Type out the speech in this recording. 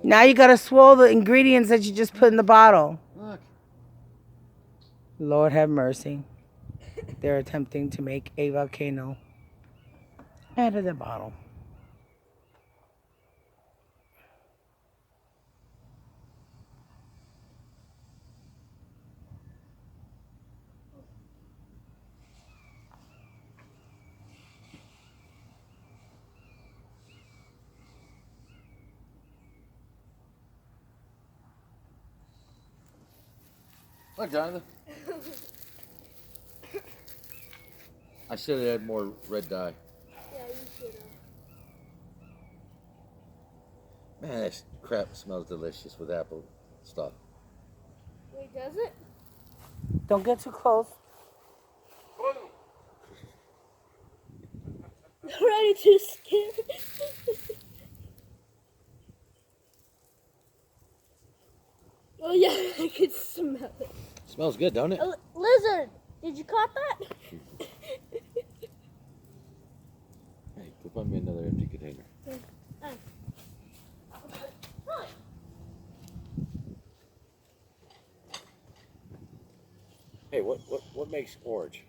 Now you gotta swallow the ingredients that you just put in the bottle. Look. Lord have mercy. They're attempting to make a volcano out of the bottle. Look, Jonathan. I should have had more red dye. Yeah, you should have. Man, that crap smells delicious with apple stuff. Wait, does it? Don't get too close. I'm already too scared. Oh yeah, I can smell it. Smells good, don't it? A lizard! Did you caught that? Hey, go find me another empty container. Hey, what makes orange?